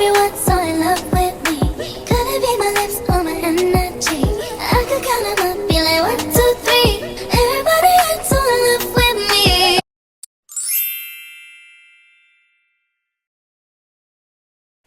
everyone so in love with me. Could it be my lips or my energy? I could count them up, be like 1, 2, 3. Everybody else so in love with me.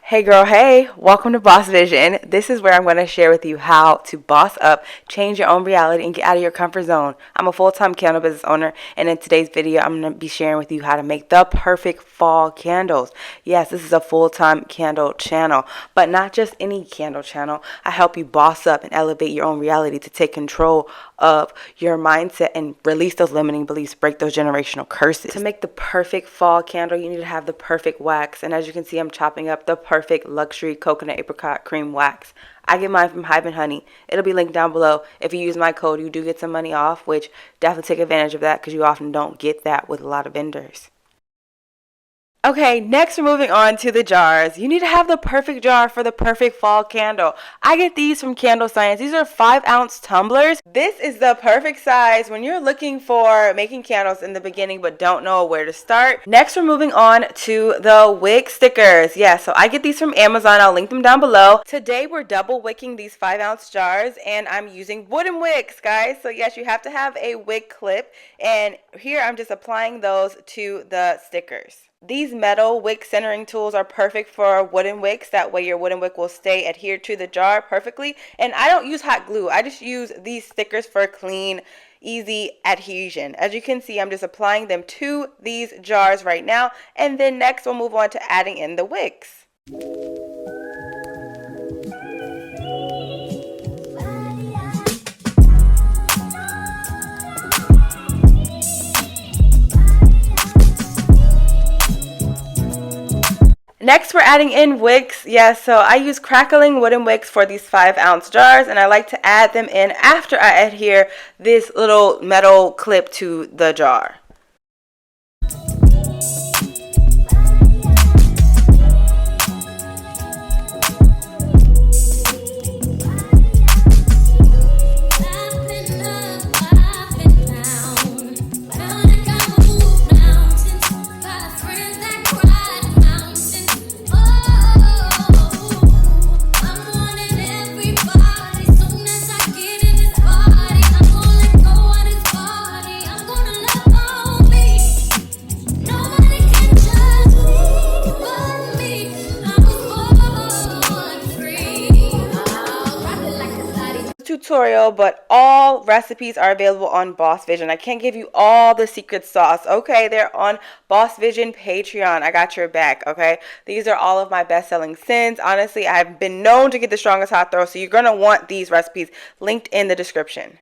Hey girl, hey, welcome to Boss Vision. This is where I'm going to share with you how to boss up, change your own reality, and get out of your comfort zone. I'm a full-time candle business owner, and in today's video, I'm going to be sharing with you how to make the perfect fall candles. Yes, this is a full-time candle channel, but not just any candle channel. I help you boss up and elevate your own reality to take control of your mindset and release those limiting beliefs, break those generational curses. To make the perfect fall candle, you need to have the perfect wax, and as you can see, I'm chopping up the perfect luxury coconut apricot cream wax. I get mine from Hive and Honey. It'll be linked down below. If you use my code, you do get some money off, which definitely take advantage of that because you often don't get that with a lot of vendors. Okay, next we're moving on to the jars. You need to have the perfect jar for the perfect fall candle. I get these from Candle Science. These are 5-ounce tumblers. This is the perfect size when you're looking for making candles in the beginning but don't know where to start. Next we're moving on to the wick stickers. Yeah, so I get these from Amazon. I'll link them down below. Today we're double wicking these 5-ounce jars and I'm using wooden wicks, guys. So yes, you have to have a wick clip, and here I'm just applying those to the stickers. These metal wick centering tools are perfect for wooden wicks. That way your wooden wick will stay adhered to the jar perfectly. And I don't use hot glue. I just use these stickers for clean, easy adhesion. As you can see, I'm just applying them to these jars right now. And then next we'll move on to adding in the wicks. Next, we're adding in wicks. Yes, so I use crackling wooden wicks for these 5-ounce jars, and I like to add them in after I adhere this little metal clip to the jar. Tutorial, but all recipes are available on Boss Vision. I can't give you all the secret sauce. Okay, they're on Boss Vision Patreon. I got your back. Okay, these are all of my best-selling scents. Honestly, I've been known to get the strongest hot throw, so you're gonna want these recipes linked in the description.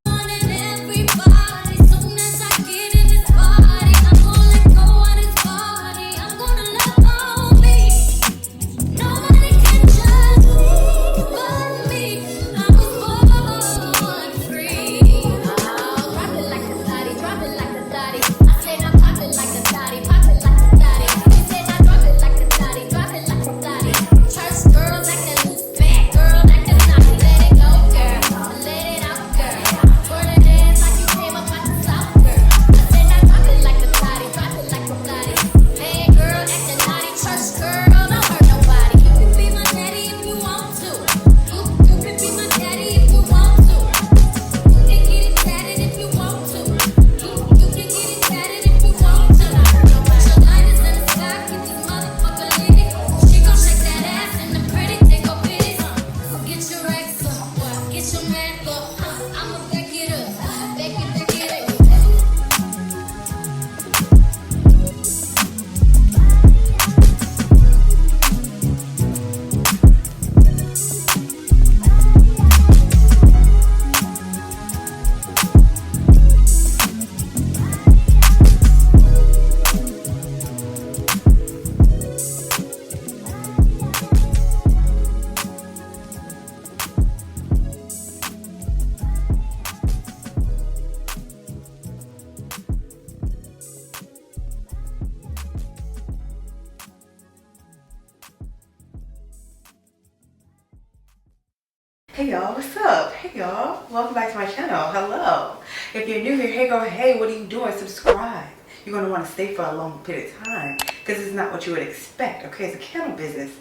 Hey y'all, what's up? Hey y'all, welcome back to my channel. Hello. If you're new here, hey girl, hey, what are you doing? Subscribe. You're going to want to stay for a long period of time. because it's not what you would expect. Okay, it's a candle business,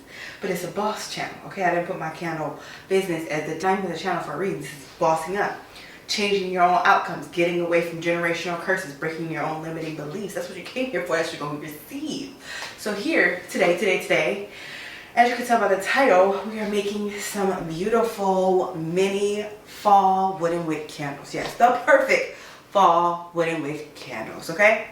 but it's a boss channel. Okay, I didn't put my candle business as the name of the channel for a reason. This is bossing up, changing your own outcomes, getting away from generational curses, breaking your own limiting beliefs. That's what you came here for. That's what you're going to receive. So here, today, as you can tell by the title, we are making some beautiful mini fall wooden wick candles. Yes, the perfect fall wooden wick candles, okay?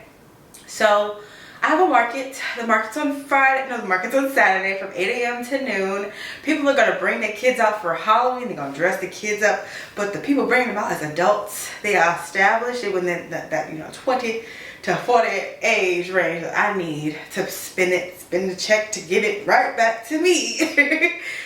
So I have a market. The market's on Friday. No, the market's on Saturday from 8 a.m. to noon. People are going to bring their kids out for Halloween. They're going to dress the kids up. But the people bringing them out as adults, they are established. They within that 20 to 40 age range that I need to spend the check to give it right back to me.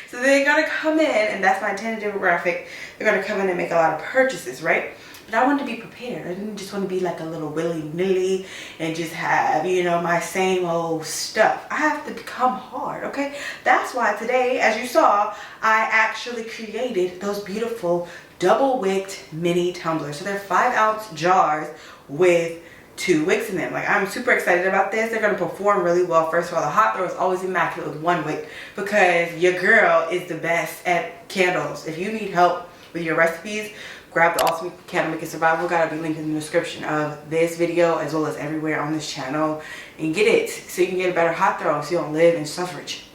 So they're going to come in, and that's my intended demographic. They're going to come in and make a lot of purchases, right? But I wanted to be prepared. I didn't just want to be like a little willy-nilly and just have, my same old stuff. I have to become hard, okay? That's why today, as you saw, I actually created those beautiful double-wicked mini tumblers. So they're 5-ounce jars with 2 wicks in them. Like, I'm super excited about this. They're going to perform really well. First of all, the hot throw is always immaculate with 1 wick because your girl is the best at candles. If you need help with your recipes, grab the Awesome Candle Making Survival Guide. I'll be linked in the description of this video as well as everywhere on this channel, and get it so you can get a better hot throw so you don't live in suffrage.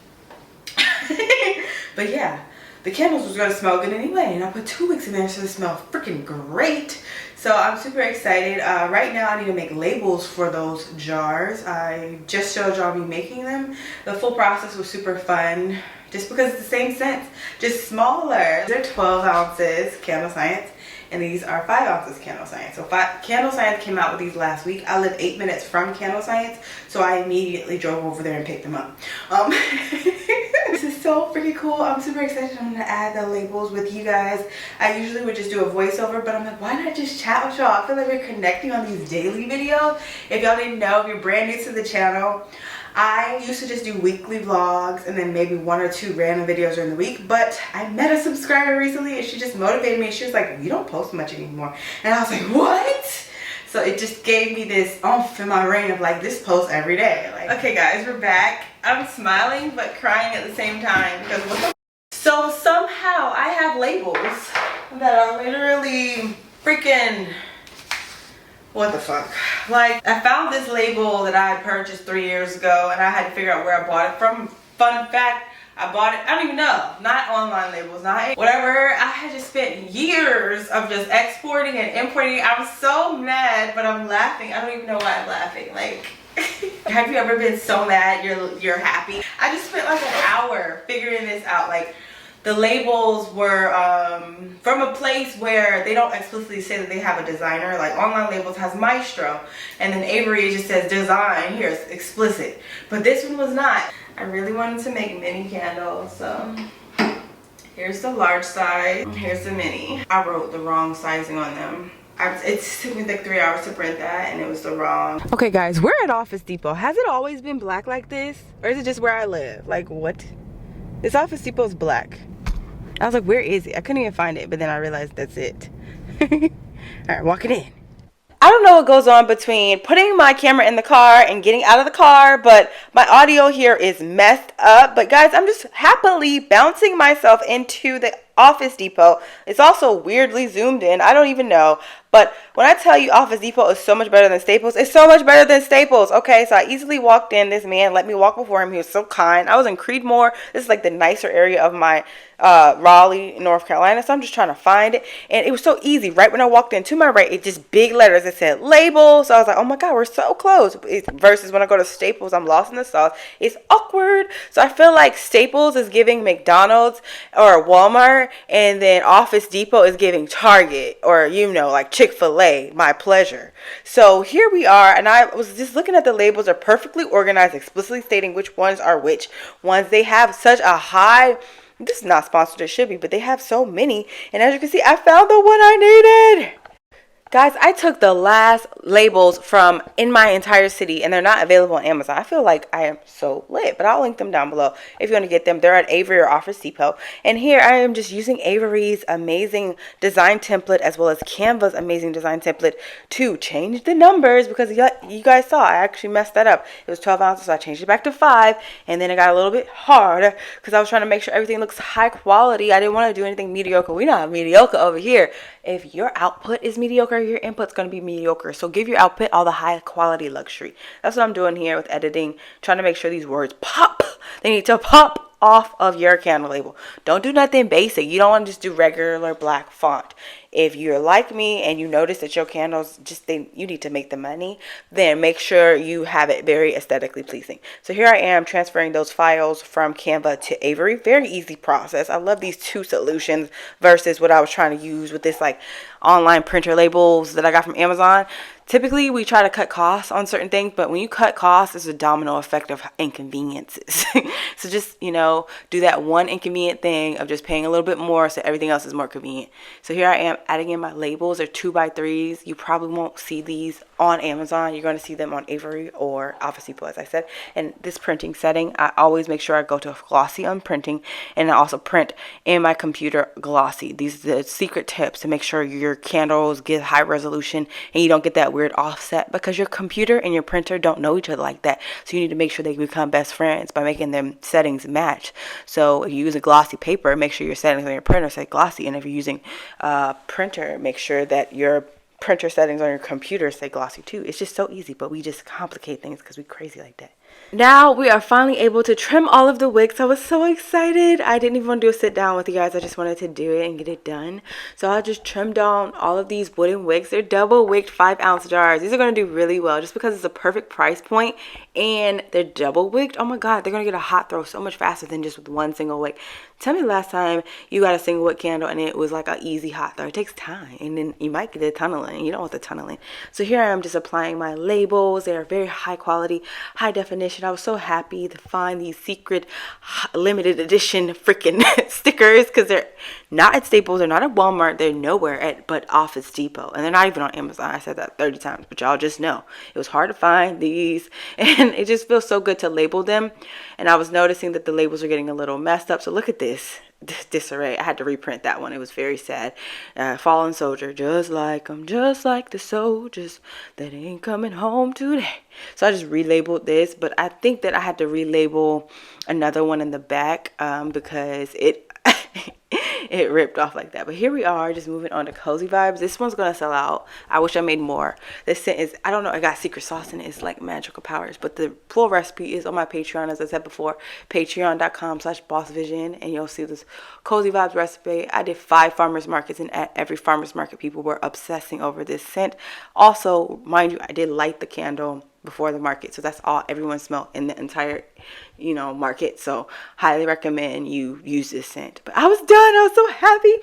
But yeah, the candles was going to smell good anyway, and I put 2 wicks in there so they smell freaking great. So I'm super excited. Right now I need to make labels for those jars. I just showed y'all me making them. The full process was super fun just because it's the same scent, just smaller. They're 12 ounces Candle Science, and these are 5 ounces Candle Science. So Candle Science came out with these last week. I live 8 minutes from Candle Science, so I immediately drove over there and picked them up. This is so freaking cool. I'm super excited. I'm gonna add the labels with you guys. I usually would just do a voiceover, but I'm like, why not just chat with y'all? I feel like we're connecting on these daily videos. If y'all didn't know, if you're brand new to the channel, I used to just do weekly vlogs and then maybe 1 or 2 random videos during the week, but I met a subscriber recently and she just motivated me. She was like, you don't post much anymore. And I was like, what? So it just gave me this oomph in my brain of like, this post every day. Like, okay guys, we're back. I'm smiling but crying at the same time because what the so somehow I have labels that are literally freaking, what the fuck? Like, I found this label that I had purchased 3 years ago and I had to figure out where I bought it from. Fun fact, I bought it, I don't even know, not online labels, not whatever. I had just spent years of just exporting and importing. I'm so mad, but I'm laughing. I don't even know why I'm laughing. Like, have you ever been so mad you're happy? I just spent like an hour figuring this out. Like, the labels were from a place where they don't explicitly say that they have a designer. Like, online labels has Maestro, and then Avery just says design. Here it's explicit, but this one was not. I really wanted to make mini candles, so here's the large size, here's the mini. I wrote the wrong sizing on them. It took me like 3 hours to print that, and it was the wrong. Okay guys, we're at Office Depot. Has it always been black like this, or is it just where I live? Like, what? This Office Depot is black. I was like, where is it? I couldn't even find it, but then I realized that's it. All right, walking in. I don't know what goes on between putting my camera in the car and getting out of the car, but my audio here is messed up. But guys, I'm just happily bouncing myself into the Office Depot. It's also weirdly zoomed in. I don't even know. But when I tell you Office Depot is so much better than Staples, it's so much better than Staples. Okay, so I easily walked in. This man let me walk before him. He was so kind. I was in Creedmoor. This is like the nicer area of my Raleigh, North Carolina. So I'm just trying to find it. And it was so easy. Right when I walked in, to my right, it just big letters. It said label. So I was like, oh my God, we're so close. Versus when I go to Staples, I'm lost in the sauce. It's awkward. So I feel like Staples is giving McDonald's or Walmart, and then Office Depot is giving Target or, like Chick-fil-A, my pleasure. So here we are, and I was just looking at the labels. Are perfectly organized, explicitly stating which ones are which ones. They have such a high, this is not sponsored, it should be, but they have so many. And as you can see, I found the one I needed. Guys, I took the last labels from in my entire city and they're not available on Amazon. I feel like I am so lit, but I'll link them down below if you want to get them. They're at Avery or Office Depot. And here I am just using Avery's amazing design template as well as Canva's amazing design template to change the numbers because you guys saw I actually messed that up. It was 12 ounces, so I changed it back to 5, and then it got a little bit hard because I was trying to make sure everything looks high quality. I didn't want to do anything mediocre. We're not mediocre over here. If your output is mediocre, your input's going to be mediocre. So give your output all the high quality luxury. That's what I'm doing here with editing, trying to make sure these words pop. They need to pop off of your candle label. Don't do nothing basic. You don't want to just do regular black font. If you're like me and you notice that your candles you need to make the money, then make sure you have it very aesthetically pleasing. So here I am transferring those files from Canva to Avery. Very easy process. I love these two solutions versus what I was trying to use with this like online printer labels that I got from Amazon. Typically, we try to cut costs on certain things, but when you cut costs, it's a domino effect of inconveniences. So just, do that one inconvenient thing of just paying a little bit more so everything else is more convenient. So here I am adding in my labels. They're 2x3s. You probably won't see these on Amazon. You're going to see them on Avery or Office Depot, as I said. And this printing setting, I always make sure I go to glossy on printing, and I also print in my computer glossy. These are the secret tips to make sure your candles get high resolution and you don't get that weird offset, because your computer and your printer don't know each other like that. So you need to make sure they become best friends by making them settings match. So if you use a glossy paper, make sure your settings on your printer say glossy, and if you're using a printer, make sure that your printer settings on your computer say glossy too. It's just so easy, but we just complicate things because we're crazy like that. Now we are finally able to trim all of the wicks. I was so excited. I didn't even want to do a sit down with you guys. I just wanted to do it and get it done. So I just trimmed down all of these wooden wicks. They're double wicked 5-ounce jars. These are going to do really well just because it's a perfect price point and they're double wicked. Oh my God, they're going to get a hot throw so much faster than just with one single wick. Tell me the last time you got a single wick candle and it was like an easy hot throw. It takes time and then you might get the tunneling. You don't want the tunneling. So here I am just applying my labels. They are very high quality, high definition. I was so happy to find these secret limited edition freaking stickers because they're not at Staples, they're not at Walmart, they're nowhere but Office Depot, and they're not even on Amazon. I said that 30 times, but y'all just know it was hard to find these, and it just feels so good to label them. And I was noticing that the labels are getting a little messed up. So look at this disarray. I had to reprint that one. It was very sad. Fallen soldier, just like the soldiers that ain't coming home today. So I just relabeled this, but I think that I had to relabel another one in the back because it it ripped off like that. But here we are, just moving on to Cozy Vibes. This one's gonna sell out. I wish I made more. This scent is, I don't know, I got secret sauce in it. It's like magical powers. But the full recipe is on my Patreon, as I said before, patreon.com/bossvision, and you'll see this Cozy Vibes recipe. I did 5 farmers markets, and at every farmers market people were obsessing over this scent. Also, mind you, I did light the candle before the market, so that's all everyone smelled in the entire market. So highly recommend you use this scent. But I was done. I was so happy,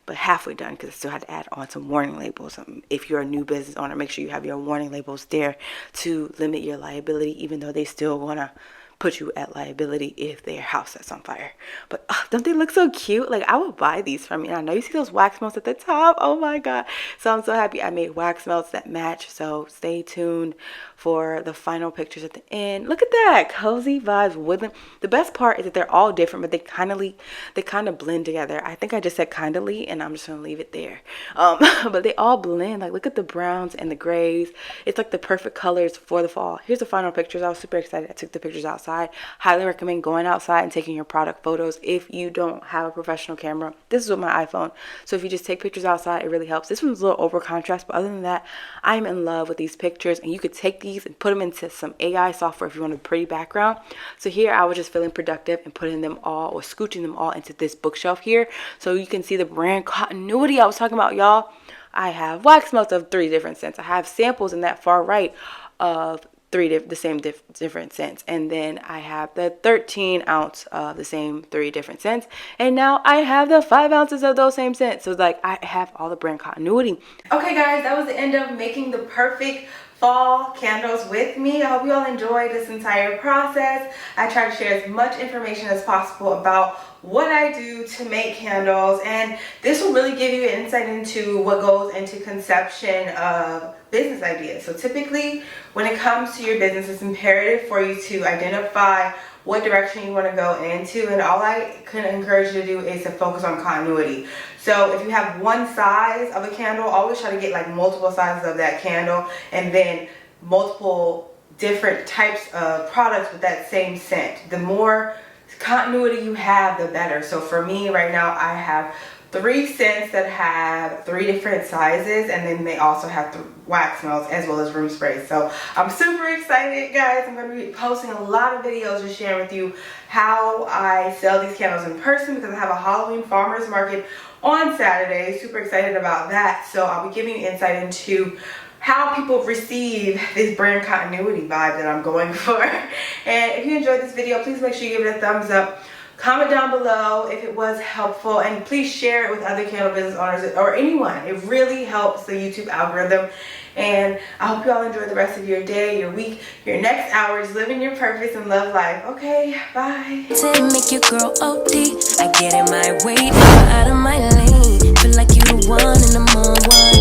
but halfway done because I still had to add on some warning labels. If you're a new business owner, make sure you have your warning labels there to limit your liability, even though they still want to put you at liability if their house sets on fire. But don't they look so cute? Like, I would buy these from you. I know you see those wax melts at the top. Oh my God. So I'm so happy I made wax melts that match. So stay tuned for the final pictures at the end. Look at that. Cozy Vibes Woodland. The best part is that they're all different, but they kind of blend together. I think I just said kindly, and I'm just going to leave it there. But they all blend. Like, look at the browns and the grays. It's like the perfect colors for the fall. Here's the final pictures. I was super excited. I took the pictures outside. Highly recommend going outside and taking your product photos if you don't have a professional camera. This is with my iPhone, so if you just take pictures outside, it really helps. This one's a little over contrast, but other than that, I'm in love with these pictures. And you could take these and put them into some AI software if you want a pretty background. So here I was just feeling productive and putting them all, or scooching them all, into this bookshelf here, so you can see the brand continuity I was talking about, y'all. I have wax melts of 3 different scents. I have samples in that far right of different scents, and then I have the 13 ounce of the same 3 different scents, and now I have the 5 ounces of those same scents. So it's like I have all the brand continuity. Okay guys, that was the end of making the perfect fall candles with me. I hope you all enjoyed this entire process. I try to share as much information as possible about what I do to make candles, and this will really give you an insight into what goes into conception of business ideas. So typically when it comes to your business, it's imperative for you to identify what direction you want to go into, and all I can encourage you to do is to focus on continuity. So if you have one size of a candle, always try to get like multiple sizes of that candle, and then multiple different types of products with that same scent. The more continuity you have, the better. So for me right now, I have 3 scents that have 3 different sizes, and then they also have wax melts as well as room sprays. So I'm super excited, guys. I'm going to be posting a lot of videos just sharing with you how I sell these candles in person, because I have a Halloween farmers market on Saturday. Super excited about that. So I'll be giving you insight into how people receive this brand continuity vibe that I'm going for. And if you enjoyed this video, please make sure you give it a thumbs up. Comment down below if it was helpful, and please share it with other candle business owners or anyone. It really helps the YouTube algorithm. And I hope you all enjoy the rest of your day, your week, your next hours, living your purpose and love life. Okay, bye. To make your girl OD, I get in my way, never out of my lane. Feel like you the one and I'm on one.